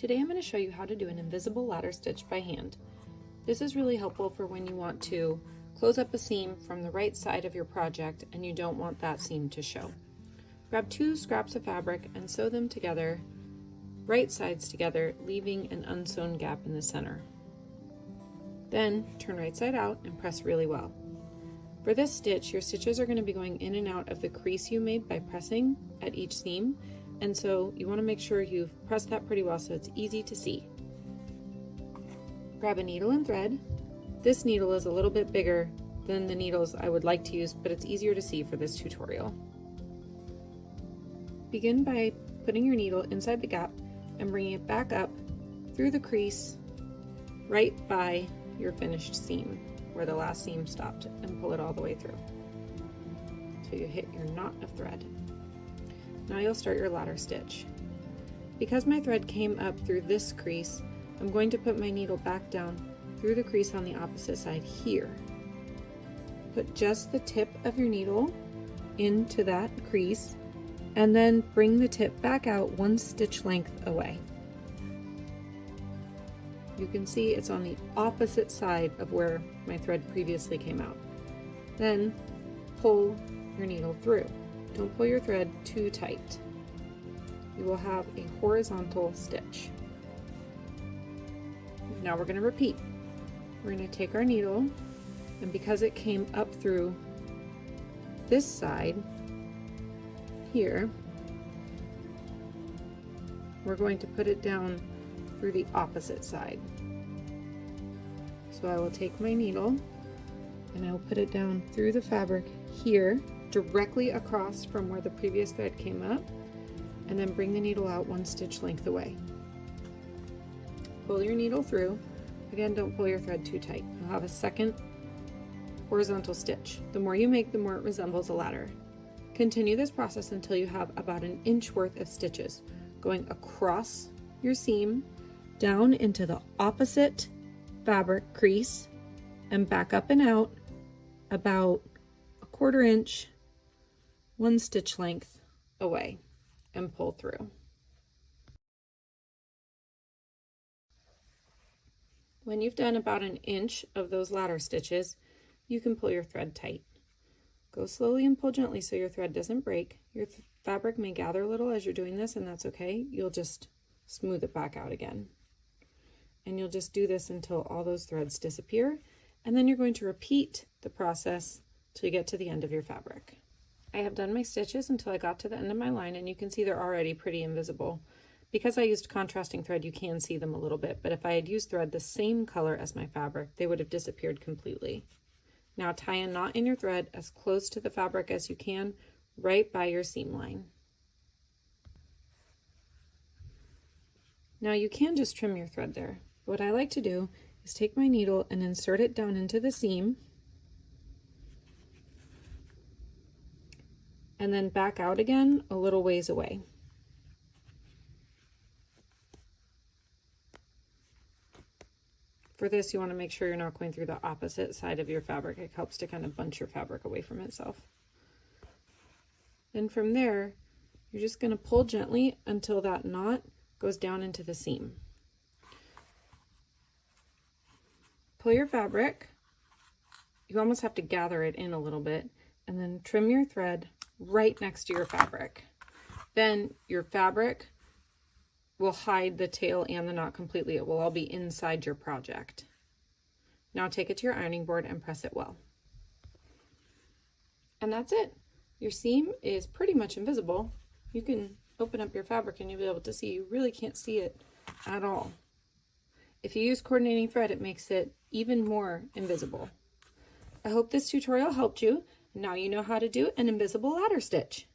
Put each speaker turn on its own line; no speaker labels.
Today I'm going to show you how to do an invisible ladder stitch by hand. This is really helpful for when you want to close up a seam from the right side of your project and you don't want that seam to show. Grab 2 scraps of fabric and sew them together, right sides together, leaving an unsewn gap in the center. Then turn right side out and press really well. For this stitch, your stitches are going to be going in and out of the crease you made by pressing at each seam, and so you want to make sure you've pressed that pretty well so it's easy to see. Grab a needle and thread. This needle is a little bit bigger than the needles I would like to use, but it's easier to see for this tutorial. Begin by putting your needle inside the gap and bringing it back up through the crease right by your finished seam, where the last seam stopped, and pull it all the way through till you hit your knot of thread. Now you'll start your ladder stitch. Because my thread came up through this crease, I'm going to put my needle back down through the crease on the opposite side here. Put just the tip of your needle into that crease and then bring the tip back out 1 stitch length away. You can see it's on the opposite side of where my thread previously came out. Then pull your needle through. Don't pull your thread too tight. You will have a horizontal stitch. Now we're going to repeat. We're going to take our needle, and because it came up through this side here, we're going to put it down through the opposite side. So I will take my needle and I will put it down through the fabric here, directly across from where the previous thread came up, and then bring the needle out 1 stitch length away. Pull your needle through. Again, don't pull your thread too tight. You'll have a second horizontal stitch. The more you make, the more it resembles a ladder. Continue this process until you have about 1 inch worth of stitches going across your seam, down into the opposite fabric crease, and back up and out about 1/4 inch, 1 stitch length away, and pull through. When you've done about 1 inch of those ladder stitches, you can pull your thread tight. Go slowly and pull gently so your thread doesn't break. Your fabric may gather a little as you're doing this, and that's okay. You'll just smooth it back out again. And you'll just do this until all those threads disappear, and then you're going to repeat the process till you get to the end of your fabric. I have done my stitches until I got to the end of my line, and you can see they're already pretty invisible. Because I used contrasting thread, you can see them a little bit, but if I had used thread the same color as my fabric, they would have disappeared completely. Now tie a knot in your thread as close to the fabric as you can, right by your seam line. Now you can just trim your thread there. What I like to do is take my needle and insert it down into the seam, and then back out again a little ways away. For this, you want to make sure you're not going through the opposite side of your fabric. It helps to kind of bunch your fabric away from itself. Then from there, you're just going to pull gently until that knot goes down into the seam. Pull your fabric. You almost have to gather it in a little bit, and then trim your thread right next to your fabric. Then your fabric will hide the tail and the knot completely. It will all be inside your project. Now take it to your ironing board and press it well. And that's it. Your seam is pretty much invisible. You can open up your fabric and you'll be able to see. You really can't see it at all. If you use coordinating thread, it makes it even more invisible. I hope this tutorial helped you. Now you know how to do an invisible ladder stitch.